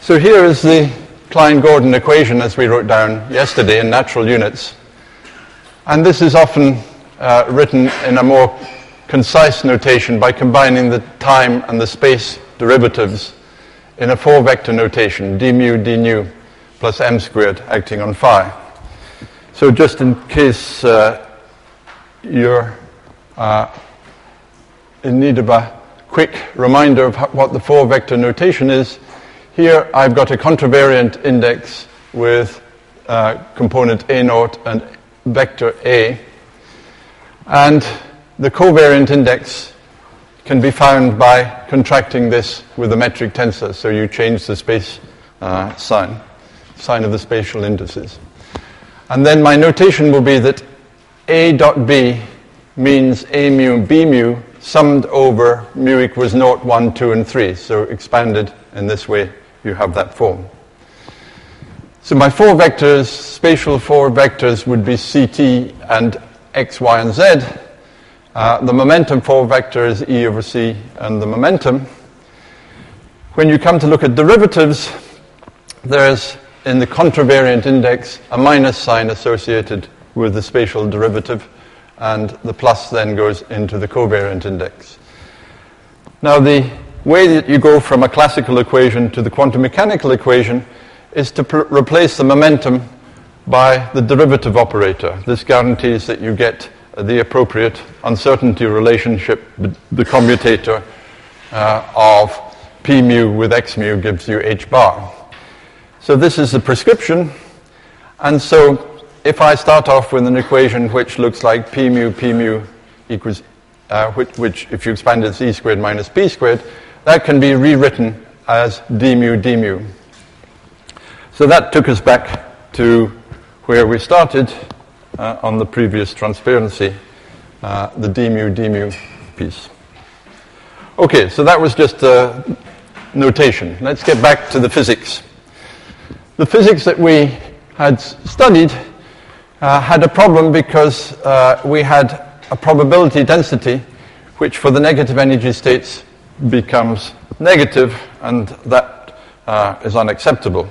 So here is the Klein-Gordon equation as we wrote down yesterday in natural units. And this is often written in a more concise notation by combining the time and the space derivatives in a four-vector notation, d mu d nu plus m squared acting on phi. So just in case you're in need of a quick reminder of what the four-vector notation is, here I've got a contravariant index with component A0 and vector A. And the covariant index can be found by contracting this with a metric tensor. So you change the space sign of the spatial indices. And then my notation will be that A dot B means A mu B mu summed over mu equals 0, 1, 2, and 3. So expanded in this way, you have that form. So my four vectors, spatial four vectors, would be CT and X, Y, and Z. The momentum four vector is E over C and the momentum. When you come to look at derivatives, there's in the contravariant index a minus sign associated with the spatial derivative, and the plus then goes into the covariant index. Now the way that you go from a classical equation to the quantum mechanical equation is to replace the momentum by the derivative operator. This guarantees that you get the appropriate uncertainty relationship. The commutator of p mu with x mu gives you h bar. So this is the prescription. And so if I start off with an equation which looks like p mu equals, which if you expand it, is e squared minus p squared, that can be rewritten as d mu. So that took us back to where we started on the previous transparency, the d mu piece. Okay, so that was just a notation. Let's get back to the physics. The physics that we had studied had a problem because we had a probability density which for the negative energy states becomes negative, and that is unacceptable.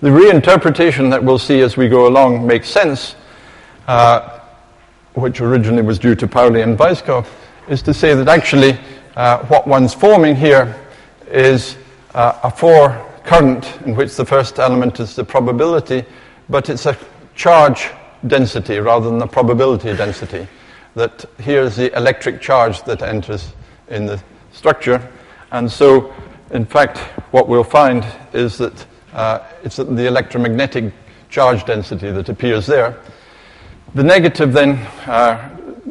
The reinterpretation that we'll see as we go along makes sense, which originally was due to Pauli and Weisskopf, is to say that actually what one's forming here is a four current in which the first element is the probability, but it's a charge density rather than a probability density. That here's the electric charge that enters in the structure. And so, in fact, what we'll find is that it's the electromagnetic charge density that appears there. The negative then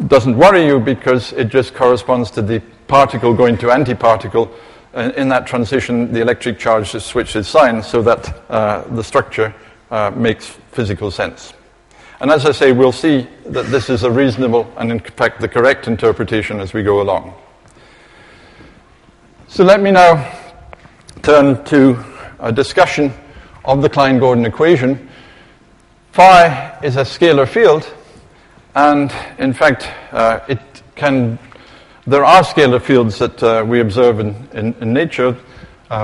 doesn't worry you because it just corresponds to the particle going to antiparticle. In that transition, the electric charge just switches signs so that the structure makes physical sense. And as I say, we'll see that this is a reasonable and, in fact, the correct interpretation as we go along. So let me now turn to a discussion of the Klein-Gordon equation. Phi is a scalar field, and in fact, there are scalar fields that we observe in nature.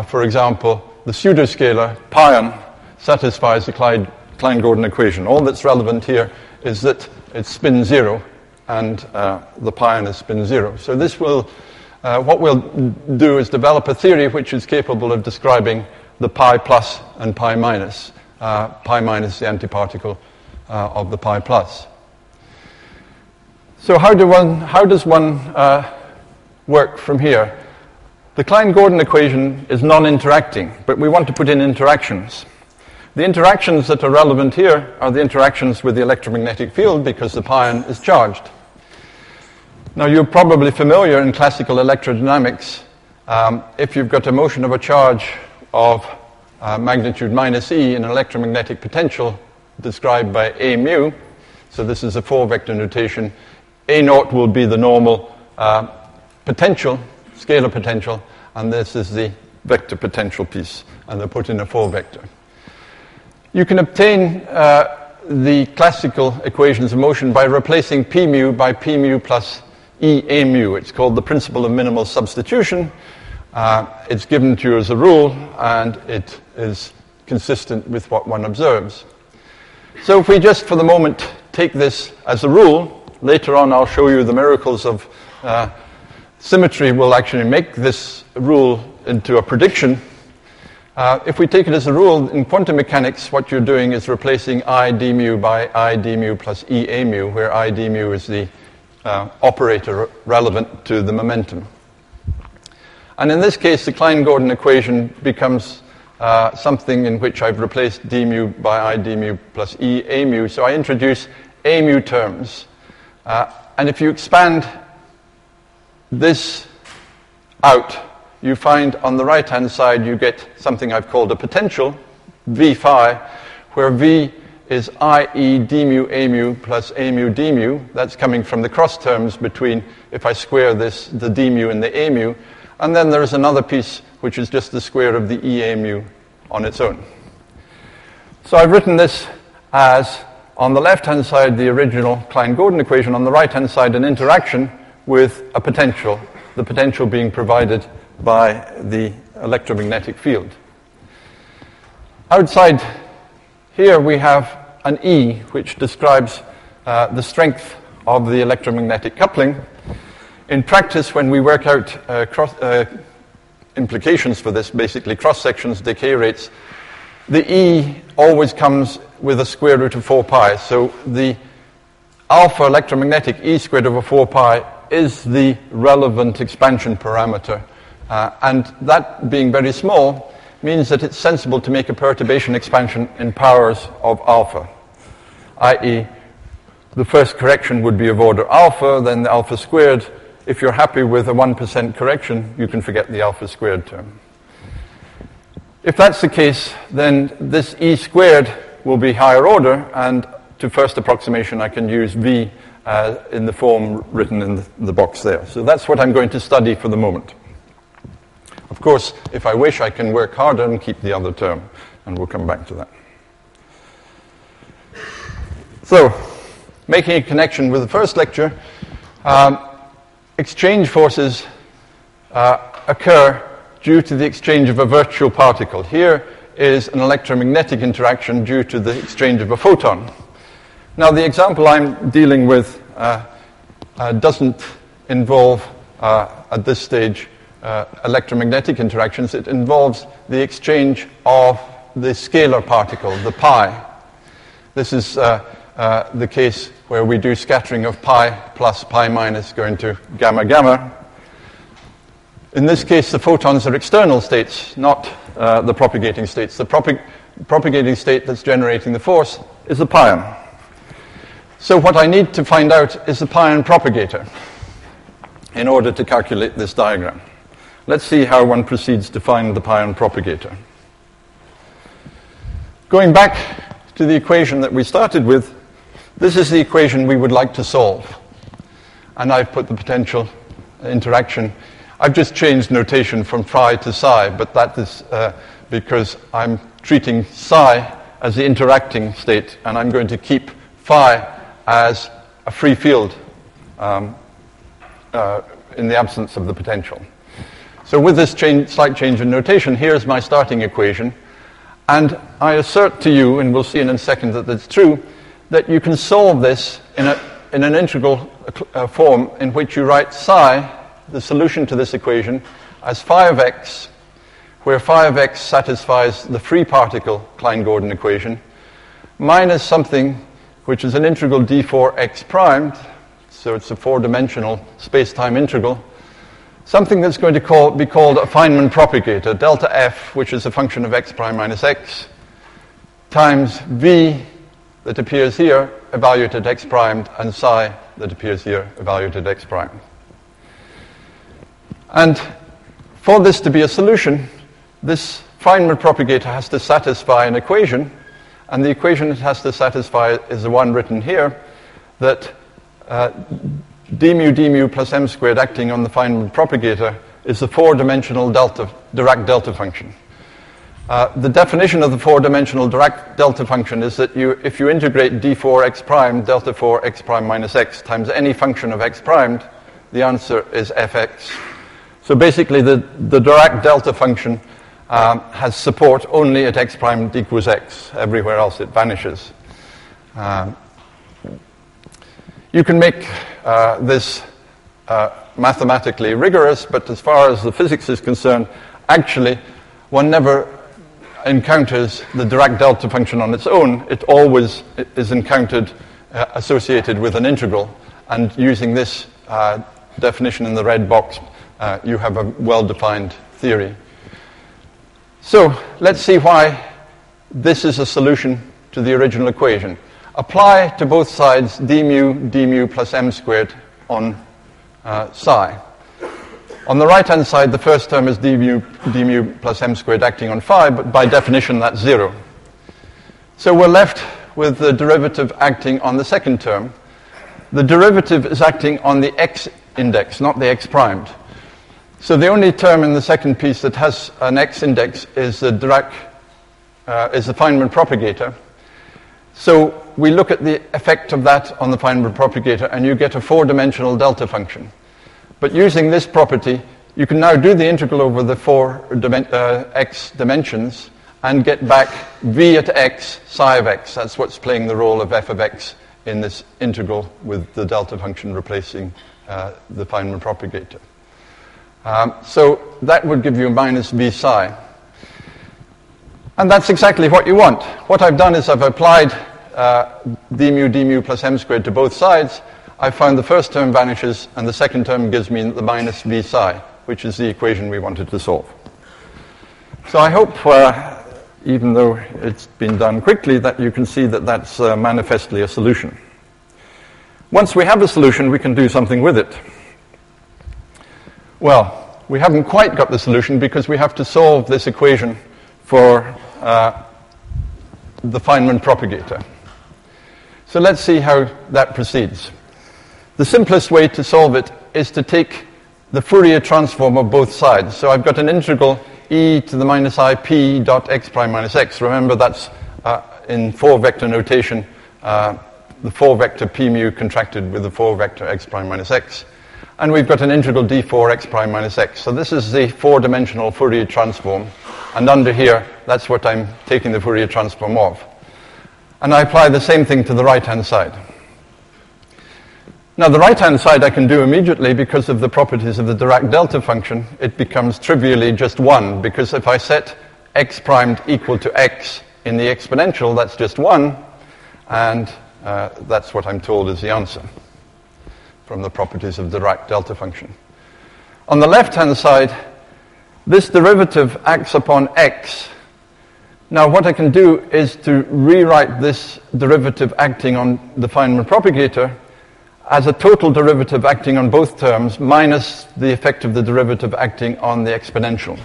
For example, the pseudoscalar pion satisfies the Klein-Gordon equation. All that's relevant here is that it's spin zero, and the pion is spin zero. So this will, what we'll do is develop a theory which is capable of describing the pi plus and pi minus. Pi minus the antiparticle of the pi plus. So how does one work from here? The Klein-Gordon equation is non-interacting, but we want to put in interactions. The interactions that are relevant here are the interactions with the electromagnetic field because the pion is charged. Now you're probably familiar in classical electrodynamics. If you've got a motion of a charge of magnitude minus e in an electromagnetic potential described by A mu, so this is a four-vector notation, A0 will be the normal potential, scalar potential, and this is the vector potential piece, and they're put in a four-vector. You can obtain the classical equations of motion by replacing p mu by p mu plus e a mu. It's called the principle of minimal substitution. It's given to you as a rule, and it is consistent with what one observes. So if we just, for the moment, take this as a rule, later on I'll show you the miracles of symmetry will actually make this rule into a prediction. If we take it as a rule, in quantum mechanics, what you're doing is replacing I d mu by I d mu plus E a mu, where I d mu is the operator relevant to the momentum. And in this case, the Klein-Gordon equation becomes something in which I've replaced d mu by I d mu plus E a mu. So I introduce a mu terms. And if you expand this out, you find on the right-hand side you get something I've called a potential, V phi, where V is I.e. d mu a mu plus a mu d mu. That's coming from the cross terms between, if I square this, the d mu and the a mu. And then there's another piece which is just the square of the E a mu on its own. So I've written this as, on the left-hand side, the original Klein-Gordon equation, on the right-hand side, an interaction with a potential, the potential being provided by the electromagnetic field. Outside here we have an E, which describes the strength of the electromagnetic coupling. In practice, when we work out implications for this, basically cross-sections, decay rates, the E always comes with a square root of 4 pi. So the alpha electromagnetic E squared over 4 pi is the relevant expansion parameter. And that being very small means that it's sensible to make a perturbation expansion in powers of alpha, i.e. the first correction would be of order alpha, then the alpha squared. If you're happy with a 1% correction, you can forget the alpha squared term. If that's the case, then this E squared will be higher order, and to first approximation I can use V in the form written in the box there. So that's what I'm going to study for the moment. Of course, if I wish, I can work harder and keep the other term, and we'll come back to that. So, making a connection with the first lecture, exchange forces occur due to the exchange of a virtual particle. Here is an electromagnetic interaction due to the exchange of a photon. Now, the example I'm dealing with doesn't involve, at this stage, electromagnetic interactions. It involves the exchange of the scalar particle, the pi. This is the case where we do scattering of pi plus pi minus going to gamma gamma. In this case, the photons are external states, not the propagating states. The propagating state that's generating the force is the pion. So what I need to find out is the pion propagator in order to calculate this diagram. Let's see how one proceeds to find the pion propagator. Going back to the equation that we started with, this is the equation we would like to solve. And I've put the potential interaction. I've just changed notation from phi to psi, but that is because I'm treating psi as the interacting state, and I'm going to keep phi as a free field in the absence of the potential. So with this slight change in notation, here's my starting equation. And I assert to you, and we'll see in a second that it's true, that you can solve this in an integral form in which you write psi, the solution to this equation, as phi of x, where phi of x satisfies the free particle Klein-Gordon equation, minus something which is an integral d4 x primed, so it's a four-dimensional space-time integral, something that's going to be called a Feynman propagator, delta f, which is a function of x prime minus x, times v that appears here, evaluated x primed, and psi that appears here, evaluated x primed. And for this to be a solution, this Feynman propagator has to satisfy an equation, and the equation it has to satisfy is the one written here, that d mu plus m squared acting on the Feynman propagator is the four-dimensional Dirac delta function. The definition of the four-dimensional Dirac delta function is that if you integrate d4 x prime delta 4 x prime minus x times any function of x primed, the answer is fx. So basically, the Dirac delta function has support only at x prime equals x. Everywhere else it vanishes. You can make this mathematically rigorous, but as far as the physics is concerned, actually, one never encounters the Dirac delta function on its own. It always is encountered associated with an integral. And using this definition in the red box, you have a well-defined theory. So let's see why this is a solution to the original equation. Apply to both sides d mu plus m squared on psi. On the right-hand side, the first term is d mu plus m squared acting on phi, but by definition, that's 0. So we're left with the derivative acting on the second term. The derivative is acting on the x index, not the x primed. So the only term in the second piece that has an x index is the Feynman propagator. So we look at the effect of that on the Feynman propagator, and you get a 4-dimensional delta function. But using this property, you can now do the integral over the 4 x dimensions and get back v at x, psi of x. That's what's playing the role of f of x in this integral with the delta function replacing the Feynman propagator. So that would give you minus v psi. And that's exactly what you want. What I've done is I've applied d mu plus m squared to both sides. I found the first term vanishes, and the second term gives me the minus v psi, which is the equation we wanted to solve. So I hope, even though it's been done quickly, that you can see that that's manifestly a solution. Once we have a solution, we can do something with it. Well, we haven't quite got the solution because we have to solve this equation for the Feynman propagator. So let's see how that proceeds. The simplest way to solve it is to take the Fourier transform of both sides. So I've got an integral e to the minus I p dot x prime minus x. Remember, that's in 4-vector notation, the 4-vector p mu contracted with the 4-vector x prime minus x. And we've got an integral d4 x prime minus x. So this is the 4-dimensional Fourier transform. And under here, that's what I'm taking the Fourier transform of. And I apply the same thing to the right-hand side. Now, the right-hand side I can do immediately because of the properties of the Dirac delta function. It becomes trivially just 1, because if I set x primed equal to x in the exponential, that's just 1, and that's what I'm told is the answer from the properties of the Dirac delta function. On the left-hand side, this derivative acts upon x. Now, what I can do is to rewrite this derivative acting on the Feynman propagator as a total derivative acting on both terms minus the effect of the derivative acting on the exponential.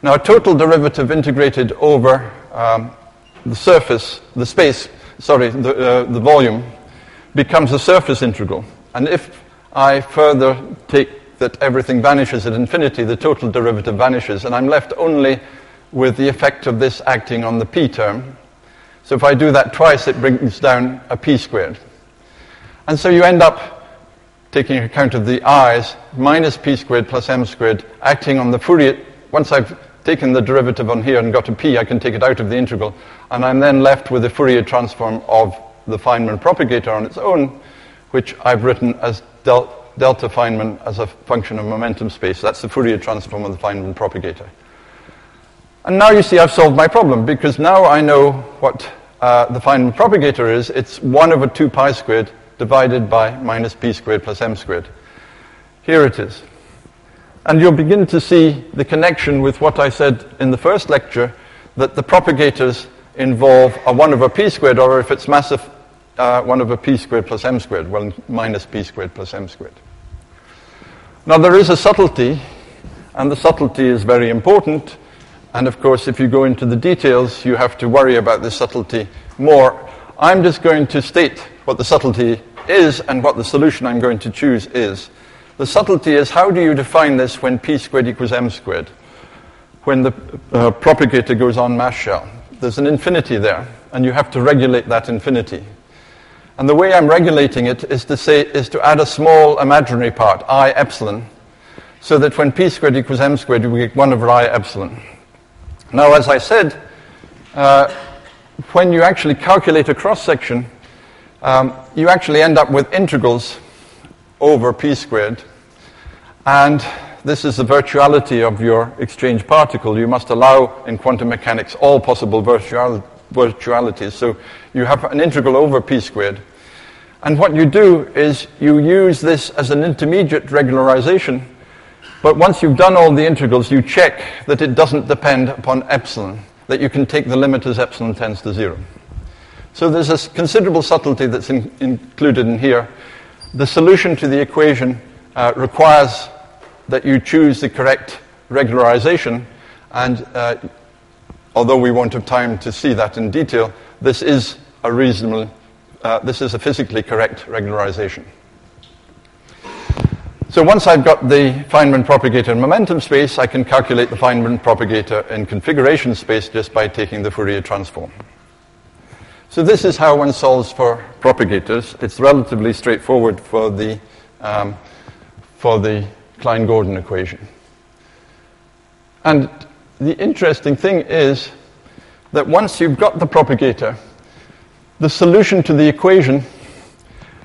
Now, a total derivative integrated over the volume becomes a surface integral. And if I further take that everything vanishes at infinity, the total derivative vanishes, and I'm left only with the effect of this acting on the p term. So if I do that twice, it brings down a p squared. And so you end up taking account of the i's, minus p squared plus m squared, acting on the Fourier. Once I've taken the derivative on here and got a p, I can take it out of the integral. And I'm then left with the Fourier transform of the Feynman propagator on its own, which I've written as delta Feynman as a function of momentum space. That's the Fourier transform of the Feynman propagator. And now you see I've solved my problem, because now I know what the Feynman propagator is. It's 1 over 2 pi squared divided by minus p squared plus m squared. Here it is. And you'll begin to see the connection with what I said in the first lecture, that the propagators involve a 1 over p squared, or if it's massive, 1 over p squared plus m squared, well, minus p squared plus m squared. Now, there is a subtlety, and the subtlety is very important. And of course, if you go into the details, you have to worry about this subtlety more. I'm just going to state what the subtlety is and what the solution I'm going to choose is. The subtlety is, how do you define this when p squared equals m squared? When the propagator goes on mass shell. There's an infinity there, and you have to regulate that infinity. And the way I'm regulating it is to add a small imaginary part, I epsilon, so that when p squared equals m squared, we get 1 over I epsilon. Now, as I said, when you actually calculate a cross-section, you actually end up with integrals over p squared, and this is the virtuality of your exchange particle. You must allow, in quantum mechanics, all possible virtualities. So you have an integral over p squared. And what you do is you use this as an intermediate regularization, but once you've done all the integrals, you check that it doesn't depend upon epsilon, that you can take the limit as epsilon tends to 0. So there's a considerable subtlety that's included in here. The solution to the equation requires that you choose the correct regularization, and although we won't have time to see that in detail, this is a reasonable, this is a physically correct regularization. So once I've got the Feynman propagator in momentum space, I can calculate the Feynman propagator in configuration space just by taking the Fourier transform. So this is how one solves for propagators. It's relatively straightforward for the Klein-Gordon equation. And the interesting thing is that once you've got the propagator, the solution to the equation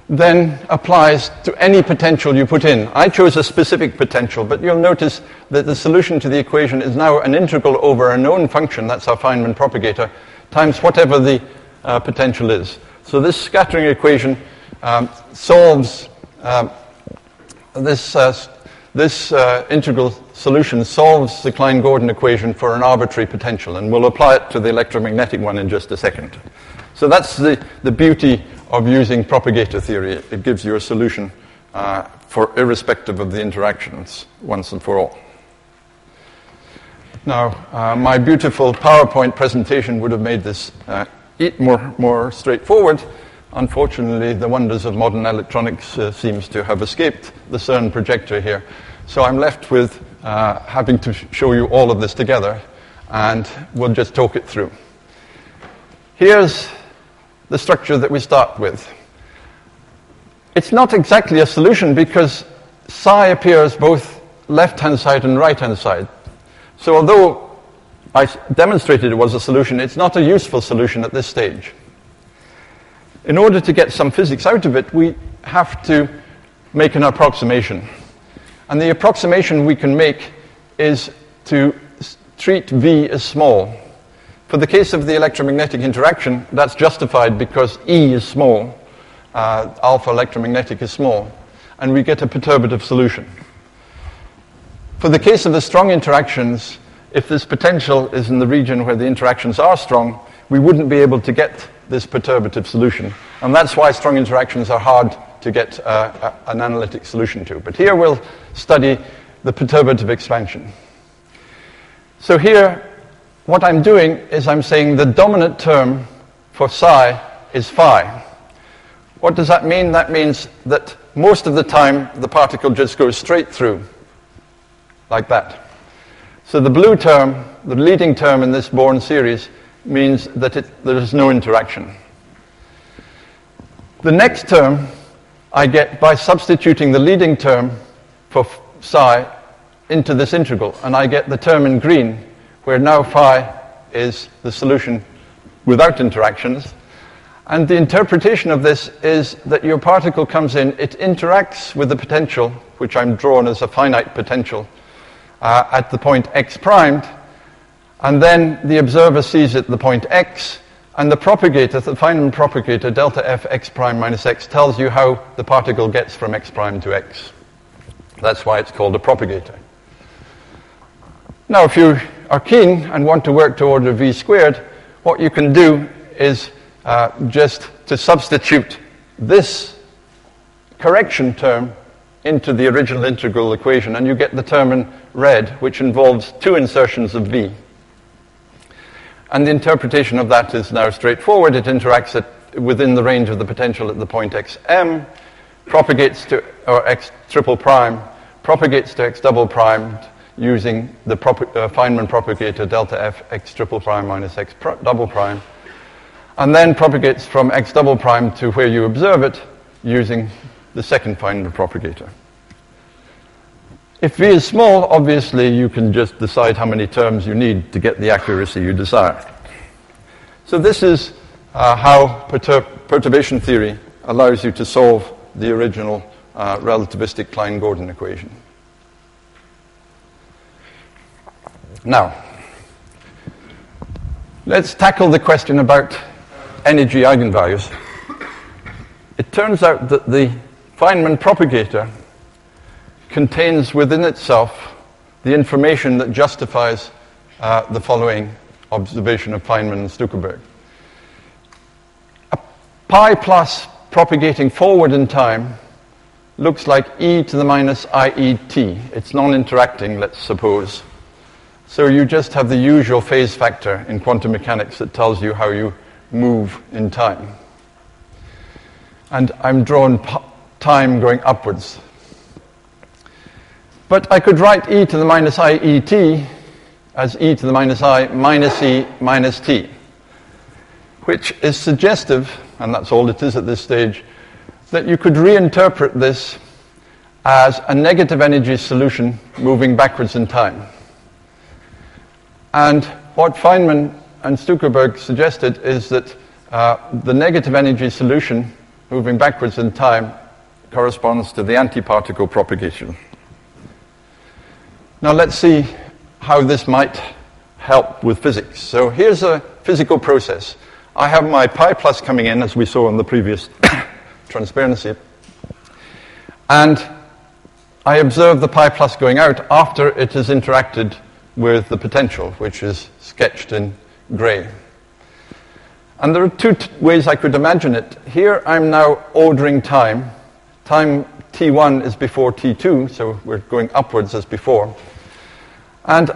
then applies to any potential you put in. I chose a specific potential, but you'll notice that the solution to the equation is now an integral over a known function, that's our Feynman propagator, times whatever the potential is. So this scattering equation solves this integral solution solves the Klein-Gordon equation for an arbitrary potential, and we'll apply it to the electromagnetic one in just a second. So that's the beauty of using propagator theory. It gives you a solution for irrespective of the interactions once and for all. Now, my beautiful PowerPoint presentation would have made this more straightforward. Unfortunately, the wonders of modern electronics seems to have escaped the CERN projector here. So I'm left with having to show you all of this together, and we'll just talk it through. Here's the structure that we start with. It's not exactly a solution because psi appears both left-hand side and right-hand side. So although I demonstrated it was a solution, it's not a useful solution at this stage. In order to get some physics out of it, we have to make an approximation. And the approximation we can make is to treat V as small. For the case of the electromagnetic interaction, that's justified because E is small, alpha electromagnetic is small, and we get a perturbative solution. For the case of the strong interactions, if this potential is in the region where the interactions are strong, we wouldn't be able to get this perturbative solution. And that's why strong interactions are hard to get an analytic solution to. But here we'll study the perturbative expansion. So here, what I'm doing is I'm saying the dominant term for psi is phi. What does that mean? That means that most of the time the particle just goes straight through, like that. So the blue term, the leading term in this Born series, means that there is no interaction. The next term I get by substituting the leading term for psi into this integral, and I get the term in green, where now phi is the solution without interactions. And the interpretation of this is that your particle comes in, it interacts with the potential, which I'm drawn as a finite potential, at the point x primed, and then the observer sees it at the point x, and the propagator, the Feynman propagator, delta f x prime minus x, tells you how the particle gets from x prime to x. That's why it's called a propagator. Now, if you are keen and want to work to order v squared, what you can do is just to substitute this correction term into the original integral equation, and you get the term in red, which involves two insertions of v. And the interpretation of that is now straightforward. It interacts within the range of the potential at the point xm, propagates to, or x triple prime, propagates to x double prime, using the Feynman propagator delta f x triple prime minus x double prime, and then propagates from x double prime to where you observe it using the second Feynman propagator. If v is small, obviously you can just decide how many terms you need to get the accuracy you desire. So this is how perturbation theory allows you to solve the original relativistic Klein-Gordon equation. Now, let's tackle the question about energy eigenvalues. It turns out that the Feynman propagator contains within itself the information that justifies the following observation of Feynman and Stuckelberg. A pi plus propagating forward in time looks like e to the minus IET. It's non-interacting, let's suppose. So you just have the usual phase factor in quantum mechanics that tells you how you move in time. And I'm drawn time going upwards. But I could write e to the minus IET as e to the minus I minus e minus t, which is suggestive, and that's all it is at this stage, that you could reinterpret this as a negative energy solution moving backwards in time. And what Feynman and Stuckelberg suggested is that the negative energy solution moving backwards in time corresponds to the antiparticle propagation. Now let's see how this might help with physics. So here's a physical process. I have my pi plus coming in, as we saw in the previous transparency, and I observe the pi plus going out after it has interacted with the potential, which is sketched in gray. And there are two ways I could imagine it. Here I'm now ordering time. Time t1 is before t2, so we're going upwards as before. And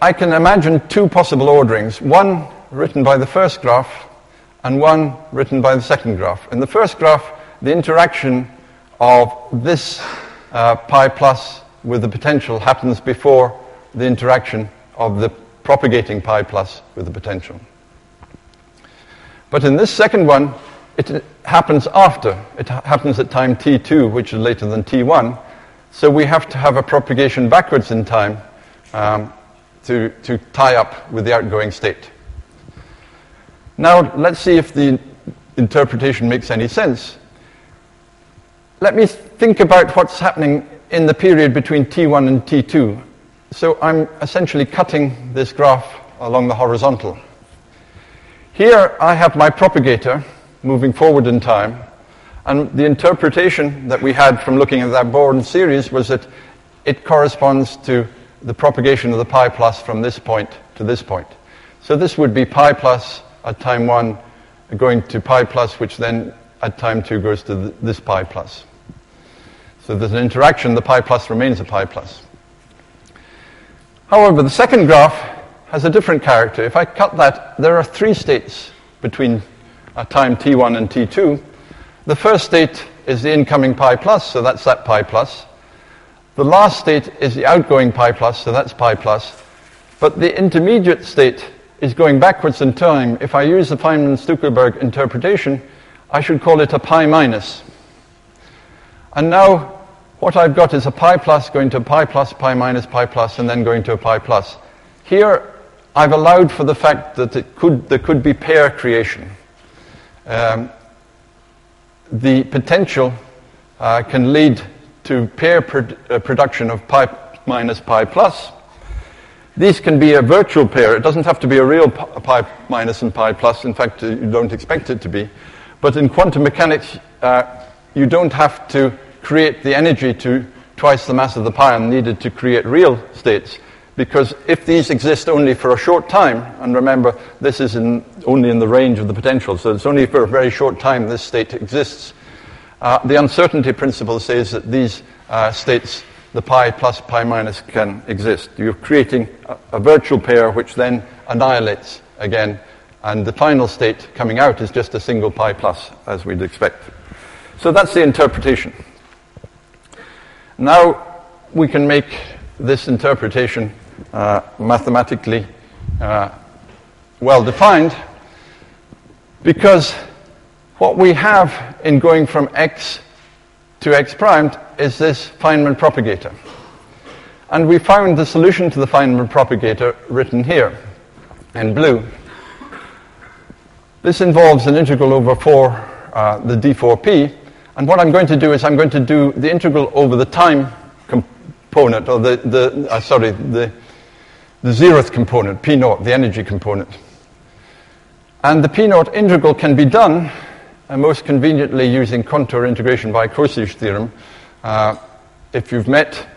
I can imagine two possible orderings, one written by the first graph and one written by the second graph. In the first graph, the interaction of this pi plus with the potential happens before the interaction of the propagating pi plus with the potential. But in this second one, it happens after. It happens at time t2, which is later than t1. So we have to have a propagation backwards in time to tie up with the outgoing state. Now, let's see if the interpretation makes any sense. Let me think about what's happening in the period between t1 and t2. So I'm essentially cutting this graph along the horizontal. Here I have my propagator moving forward in time, and the interpretation that we had from looking at that Born series was that it corresponds to the propagation of the pi plus from this point to this point. So this would be pi plus at time 1 going to pi plus, which then at time 2 goes to this pi plus. So there's an interaction, the pi plus remains a pi plus. However, the second graph has a different character. If I cut that, there are three states between time t1 and t2. The first state is the incoming pi plus, so that's that pi plus. The last state is the outgoing pi plus, so that's pi plus. But the intermediate state is going backwards in time. If I use the Feynman-Stuckelberg interpretation, I should call it a pi minus. And now what I've got is a pi plus going to a pi plus, pi plus, and then going to a pi plus. Here, I've allowed for the fact that there could be pair creation. The potential can lead to pair production of pi minus, pi plus. These can be a virtual pair. It doesn't have to be a real pi minus and pi plus. In fact, you don't expect it to be. But in quantum mechanics, you don't have to create the energy to twice the mass of the pion needed to create real states, because if these exist only for a short time, and remember this is only in the range of the potential, so it's only for a very short time this state exists, the uncertainty principle says that these states, the pi plus, pi minus, can exist. You're creating a virtual pair which then annihilates again, and the final state coming out is just a single pi plus, as we'd expect. So that's the interpretation. Now we can make this interpretation mathematically well defined, because what we have in going from x to x primed is this Feynman propagator. And we found the solution to the Feynman propagator written here in blue. This involves an integral over the d4p. And what I'm going to do is I'm going to do the integral over the time component, or the zeroth component, p naught, the energy component. And the p naught integral can be done most conveniently using contour integration by Cauchy's theorem. If you've met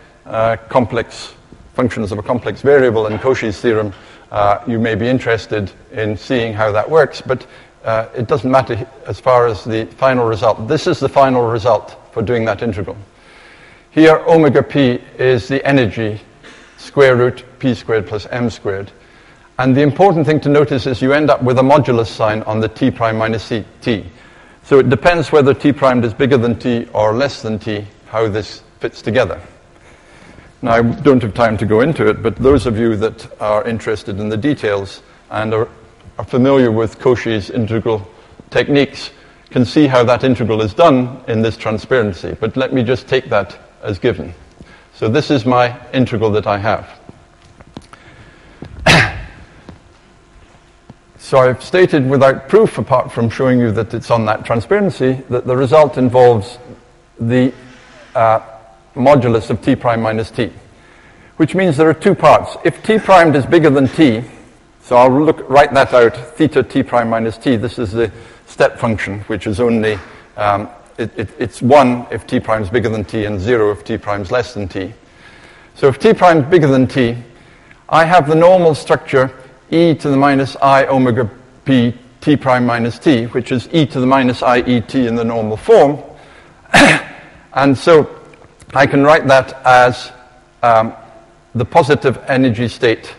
complex functions of a complex variable in Cauchy's theorem, you may be interested in seeing how that works, but it doesn't matter as far as the final result. This is the final result for doing that integral. Here, omega p is the energy, square root p squared plus m squared. And the important thing to notice is you end up with a modulus sign on the t prime minus t. So it depends whether t primed is bigger than t or less than t, how this fits together. Now, I don't have time to go into it, but those of you that are interested in the details and are familiar with Cauchy's integral techniques can see how that integral is done in this transparency. But let me just take that as given. So this is my integral that I have. So I've stated without proof, apart from showing you that it's on that transparency, that the result involves the modulus of t prime minus t, which means there are two parts. If t primed is bigger than t, so I'll write that out, theta t prime minus t, this is the step function, which is only, it's 1 if t prime is bigger than t and 0 if t prime is less than t. So if t prime is bigger than t, I have the normal structure e to the minus I omega p t prime minus t, which is e to the minus I e t in the normal form. And so I can write that as the positive energy state,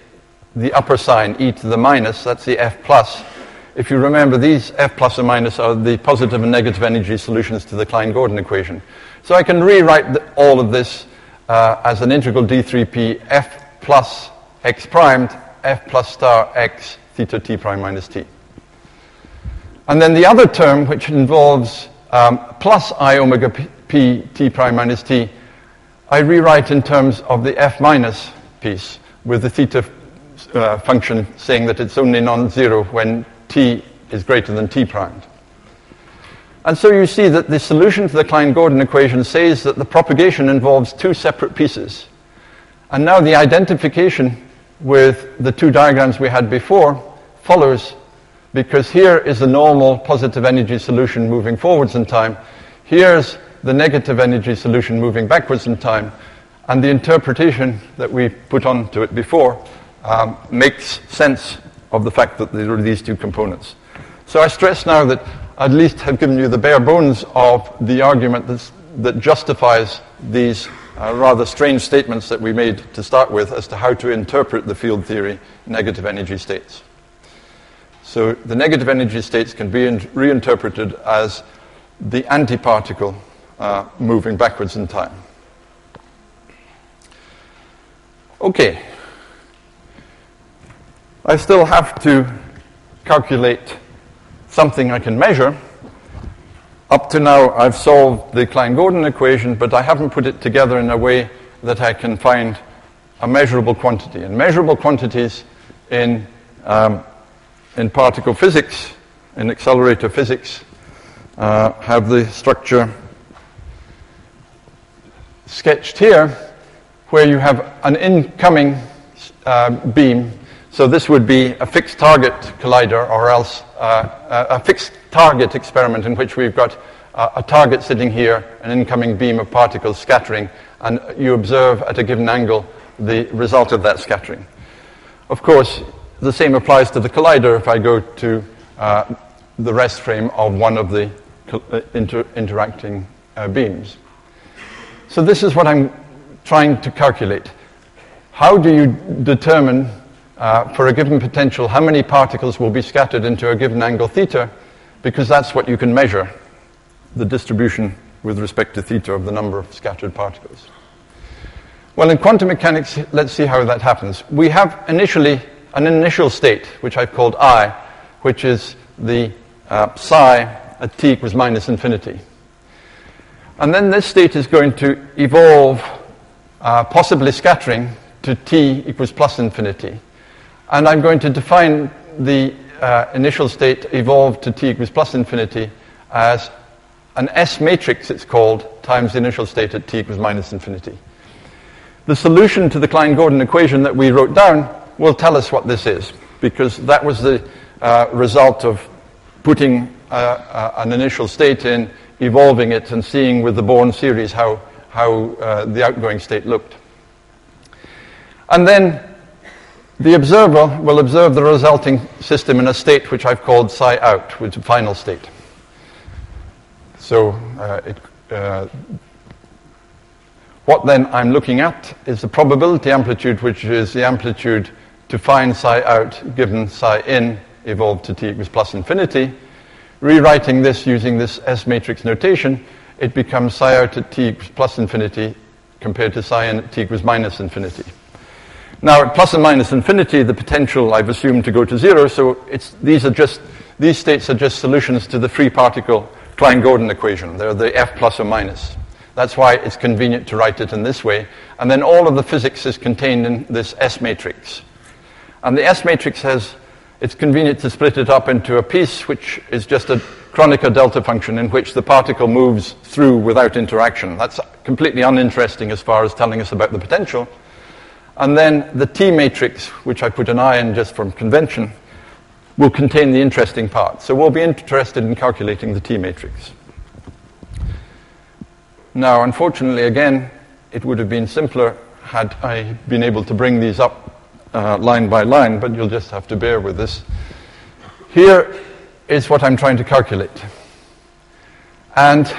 the upper sign, e to the minus, that's the f plus. If you remember, these f plus and minus are the positive and negative energy solutions to the Klein-Gordon equation. So I can rewrite all of this as an integral d3p f plus x primed, f plus star x theta t prime minus t. And then the other term, which involves plus I omega p t prime minus t, I rewrite in terms of the f minus piece, with the theta function saying that it's only non-zero when t is greater than t primed. And so you see that the solution to the Klein-Gordon equation says that the propagation involves two separate pieces. And now the identification with the two diagrams we had before follows, because here is the normal positive energy solution moving forwards in time. Here's the negative energy solution moving backwards in time. And the interpretation that we put onto it before makes sense of the fact that there are these two components. So I stress now that I at least have given you the bare bones of the argument that justifies these rather strange statements that we made to start with as to how to interpret the field theory negative energy states. So the negative energy states can be reinterpreted as the antiparticle moving backwards in time. Okay. I still have to calculate something I can measure. Up to now, I've solved the Klein-Gordon equation, but I haven't put it together in a way that I can find a measurable quantity. And measurable quantities in particle physics, in accelerator physics, have the structure sketched here, where you have an incoming beam. So this would be a fixed target collider, or else a fixed target experiment in which we've got a target sitting here, an incoming beam of particles scattering, and you observe at a given angle the result of that scattering. Of course, the same applies to the collider if I go to the rest frame of one of the interacting beams. So this is what I'm trying to calculate. How do you determine for a given potential how many particles will be scattered into a given angle theta? Because that's what you can measure, the distribution with respect to theta of the number of scattered particles. Well, in quantum mechanics, let's see how that happens. We have initially an initial state, which I've called I, which is the psi at t equals minus infinity. And then this state is going to evolve possibly scattering to t equals plus infinity. And I'm going to define the initial state evolved to t equals plus infinity as an S matrix, it's called, times the initial state at t equals minus infinity. The solution to the Klein-Gordon equation that we wrote down will tell us what this is, because that was the result of putting an initial state in, evolving it, and seeing with the Born series how the outgoing state looked. And then the observer will observe the resulting system in a state which I've called psi out, which is a final state. So what then I'm looking at is the probability amplitude, which is the amplitude to find psi out given psi in evolved to t equals plus infinity. Rewriting this using this S matrix notation, it becomes psi out at t equals plus infinity compared to psi in at t equals minus infinity. Now, at plus and minus infinity, the potential I've assumed to go to zero, so these states are just solutions to the free particle Klein-Gordon equation. They're the F plus or minus. That's why it's convenient to write it in this way. And then all of the physics is contained in this S matrix. And the S matrix it's convenient to split it up into a piece which is just a Kronecker delta function in which the particle moves through without interaction. That's completely uninteresting as far as telling us about the potential. And then the T matrix, which I put an I in just from convention, will contain the interesting part. So we'll be interested in calculating the T matrix. Now, unfortunately, again, it would have been simpler had I been able to bring these up line by line, but you'll just have to bear with this. Here is what I'm trying to calculate. And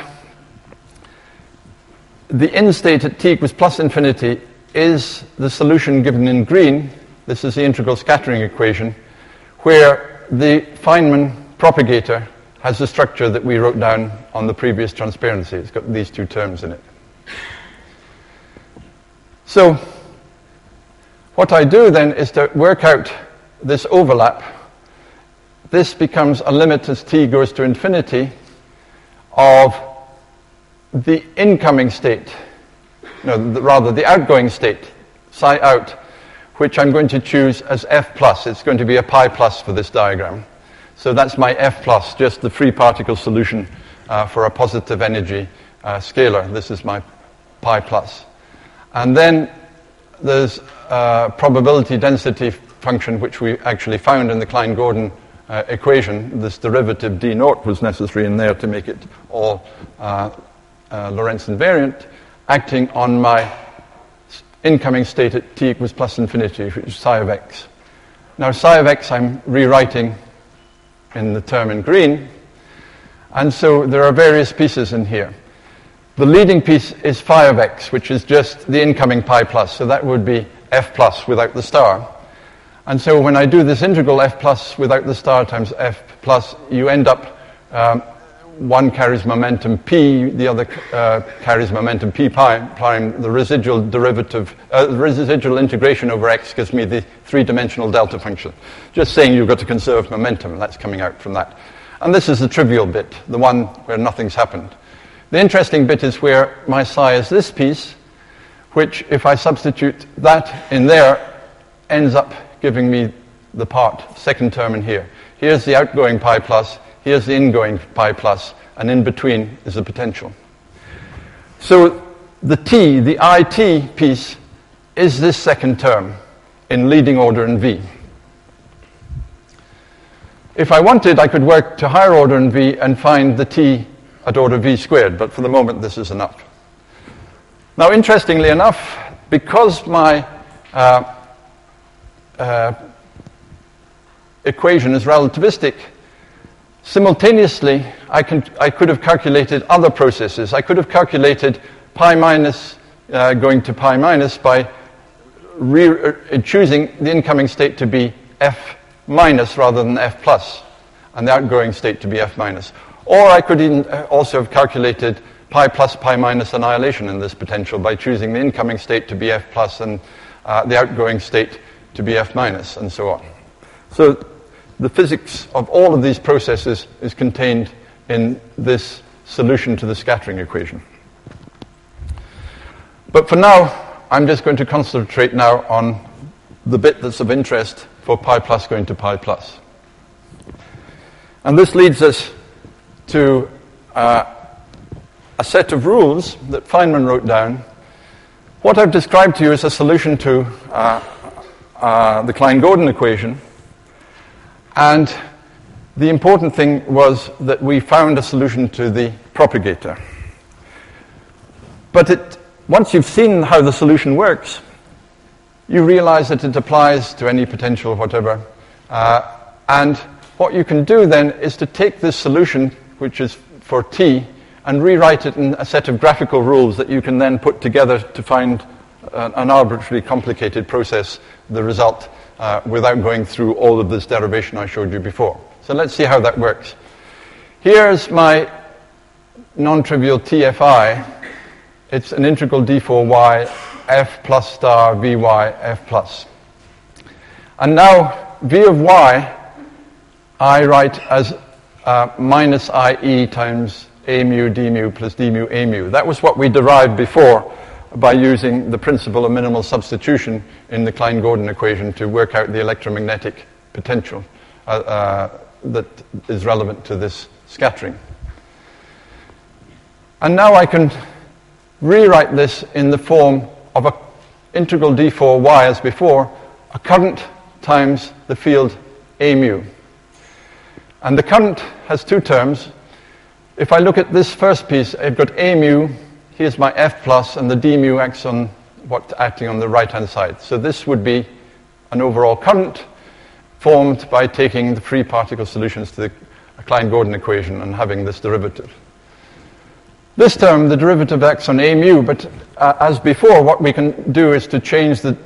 the in state at t equals plus infinity is the solution given in green. This is the integral scattering equation, where the Feynman propagator has the structure that we wrote down on the previous transparency. It's got these two terms in it. So what I do then is to work out this overlap. This becomes a limit as t goes to infinity of the incoming state, rather the outgoing state, psi out, which I'm going to choose as F plus. It's going to be a pi plus for this diagram. So that's my F plus, just the free particle solution for a positive energy scalar. This is my pi plus. And then there's a probability density function which we actually found in the Klein-Gordon equation. This derivative d naught was necessary in there to make it all Lorentz invariant, acting on my incoming state at t equals plus infinity, which is psi of x. Now psi of x I'm rewriting in the term in green, and so there are various pieces in here. The leading piece is phi of x, which is just the incoming pi plus, so that would be f plus without the star. And so when I do this integral f plus without the star times f plus, you end up, one carries momentum p, the other carries momentum p prime. The residual derivative, residual integration over x gives me the three-dimensional delta function. Just saying you've got to conserve momentum, that's coming out from that. And this is the trivial bit, the one where nothing's happened. The interesting bit is where my psi is this piece, which, if I substitute that in there, ends up giving me the second term in here. Here's the outgoing pi plus, here's the ingoing pi plus, and in between is the potential. So the t, the it piece, is this second term in leading order in V. If I wanted, I could work to higher order in V and find the t at order V squared, but for the moment this is enough. Now, interestingly enough, because my equation is relativistic, simultaneously I could have calculated other processes. I could have calculated pi minus going to pi minus by choosing the incoming state to be f minus rather than f plus, and the outgoing state to be f minus. Or I could even also have calculated pi plus pi minus annihilation in this potential by choosing the incoming state to be f plus and the outgoing state to be f minus, and so on. So the physics of all of these processes is contained in this solution to the scattering equation. But for now, I'm just going to concentrate now on the bit that's of interest for pi plus going to pi plus. And this leads us to a set of rules that Feynman wrote down. What I've described to you is a solution to the Klein-Gordon equation. And the important thing was that we found a solution to the propagator. But once you've seen how the solution works, you realize that it applies to any potential whatever. And what you can do then is to take this solution, which is for t, and rewrite it in a set of graphical rules that you can then put together to find an arbitrarily complicated process, the result, without going through all of this derivation I showed you before. So let's see how that works. Here's my non-trivial TFI. It's an integral d4y f plus star vy f plus. And now v of y I write as minus IE times a mu d mu plus d mu a mu. That was what we derived before by using the principle of minimal substitution in the Klein-Gordon equation to work out the electromagnetic potential that is relevant to this scattering. And now I can rewrite this in the form of an integral d4y as before, a current times the field a mu. And the current has two terms. If I look at this first piece, I've got a mu, here's my f plus, and the d mu acts on what's acting on the right-hand side. So this would be an overall current formed by taking the free particle solutions to the Klein-Gordon equation and having this derivative. This term, the derivative acts on a mu, but as before, what we can do is to change the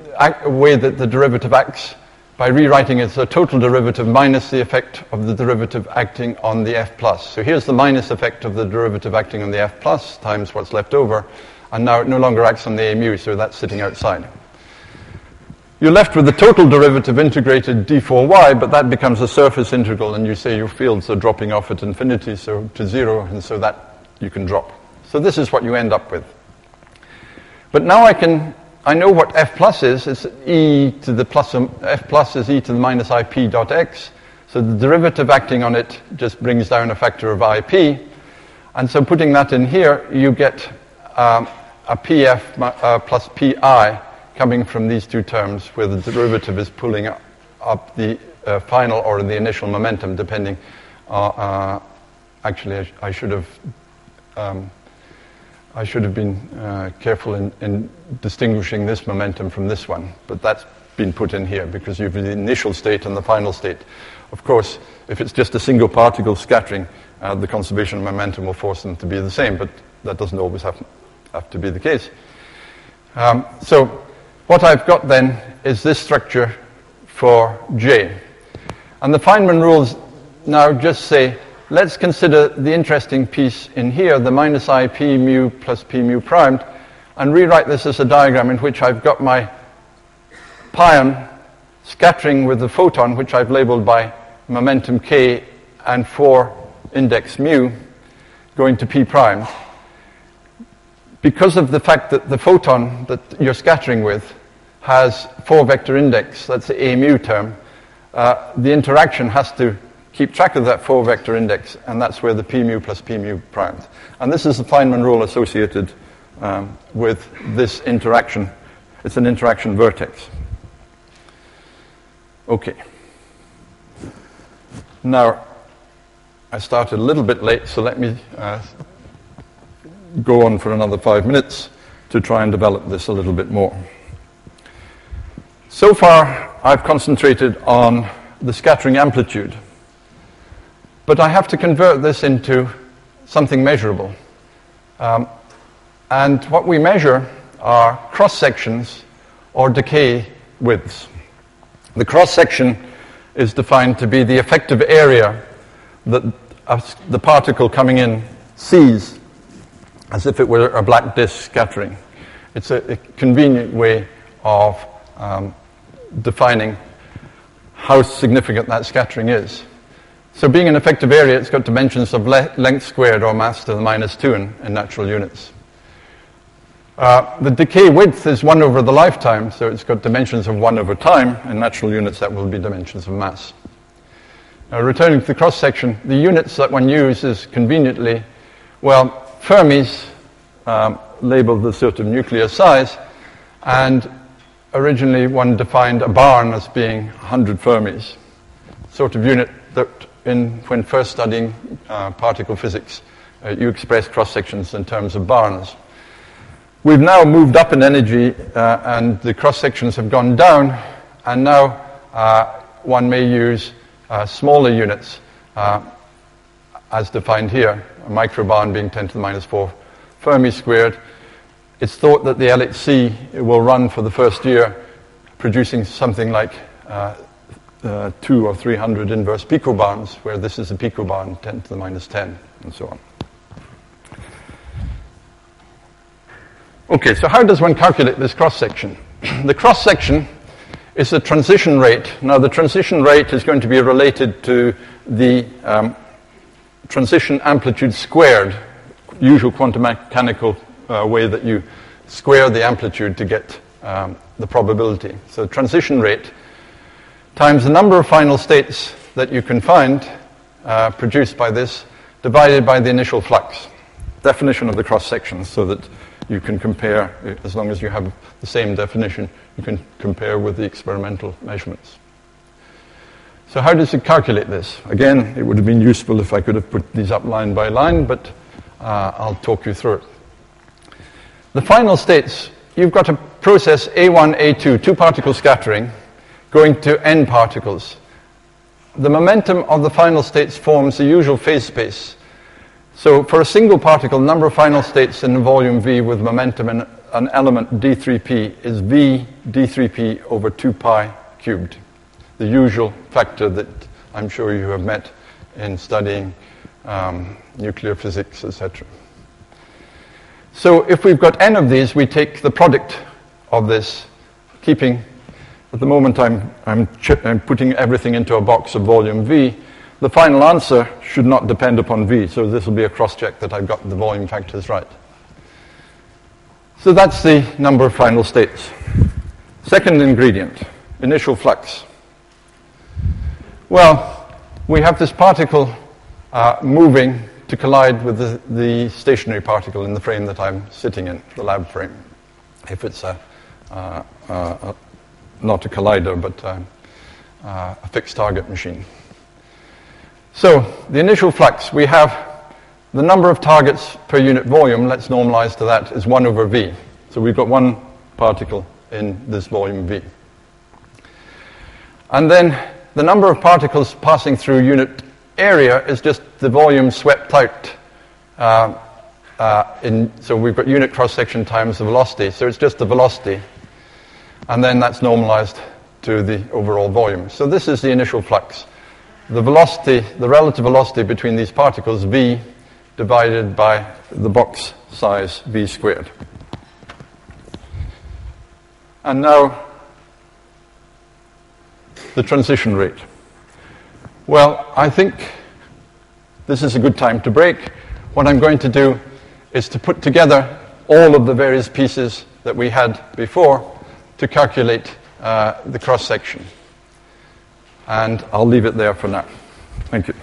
way that the derivative acts by rewriting it as a total derivative minus the effect of the derivative acting on the f plus. So here's the minus effect of the derivative acting on the f plus times what's left over, and now it no longer acts on the a mu, so that's sitting outside. You're left with the total derivative integrated d4y, but that becomes a surface integral, and you say your fields are dropping off at infinity, so to zero, and so that you can drop. So this is what you end up with. But now I know what f plus is. It's e to the plus, f plus is e to the minus ip dot x. So the derivative acting on it just brings down a factor of ip. And so putting that in here, you get a pf plus pi coming from these two terms, where the derivative is pulling up the final or the initial momentum, depending. Actually, I should have been careful in distinguishing this momentum from this one, but that's been put in here because you have the initial state and the final state. Of course, if it's just a single particle scattering, the conservation of momentum will force them to be the same, but that doesn't always have to be the case. So what I've got then is this structure for J. And the Feynman rules now just say, let's consider the interesting piece in here, the minus I p mu plus p mu primed, and rewrite this as a diagram in which I've got my pion scattering with the photon, which I've labeled by momentum k and 4 index mu, going to p prime. Because of the fact that the photon that you're scattering with has 4 vector index, that's the a mu term, the interaction has to keep track of that 4 vector index, and that's where the p mu plus p mu primes. And this is the Feynman rule associated with this interaction. It's an interaction vertex. Okay. Now, I started a little bit late, so let me go on for another 5 minutes to try and develop this a little bit more. So far, I've concentrated on the scattering amplitude. But I have to convert this into something measurable. And what we measure are cross-sections or decay widths. The cross-section is defined to be the effective area that the particle coming in sees as if it were a black disk scattering. It's a convenient way of defining how significant that scattering is. So being an effective area, it's got dimensions of length squared or mass to the minus 2 in natural units. The decay width is 1 over the lifetime, so it's got dimensions of 1 over time. In natural units, that will be dimensions of mass. Now, returning to the cross-section, the units that one uses conveniently, well, Fermi's labeled the sort of nuclear size, and originally one defined a barn as being 100 Fermis, sort of unit that when first studying particle physics, you express cross-sections in terms of barns. We've now moved up in energy, and the cross-sections have gone down, and now one may use smaller units, as defined here, a microbarn being 10 to the minus 4 Fermi squared. It's thought that the LHC will run for the first year, producing something like 200 or 300 inverse picobarns, where this is a picobarn, 10 to the minus 10, and so on. Okay, so how does one calculate this cross-section? The cross-section is the transition rate. Now, the transition rate is going to be related to the transition amplitude squared, usual quantum mechanical way that you square the amplitude to get the probability. So transition rate times the number of final states that you can find produced by this, divided by the initial flux. Definition of the cross-section, so that you can compare, as long as you have the same definition, you can compare with the experimental measurements. So how does it calculate this? Again, it would have been useful if I could have put these up line by line, but I'll talk you through it. The final states, you've got a process A1, A2, two-particle scattering, going to n particles. The momentum of the final states forms the usual phase space. So for a single particle, the number of final states in the volume V with momentum in an element d3p is V d3p over 2 pi cubed, the usual factor that I'm sure you have met in studying nuclear physics, etc. So if we've got n of these, we take the product of this, keeping, at the moment I'm putting everything into a box of volume V. The final answer should not depend upon V, so this will be a cross-check that I've got the volume factors right. So that's the number of final states. Second ingredient, initial flux. Well, we have this particle moving to collide with the stationary particle in the frame that I'm sitting in, the lab frame, if it's not a collider, but a fixed target machine. So, the initial flux, we have the number of targets per unit volume, let's normalize to that, is 1 over V. So we've got one particle in this volume V. And then the number of particles passing through unit area is just the volume swept out. So we've got unit cross-section times the velocity, so it's just the velocity. And then that's normalized to the overall volume. So this is the initial flux. The velocity, the relative velocity between these particles, V, divided by the box size, V squared. And now, the transition rate. Well, I think this is a good time to break. What I'm going to do is to put together all of the various pieces that we had before to calculate the cross-section. And I'll leave it there for now. Thank you.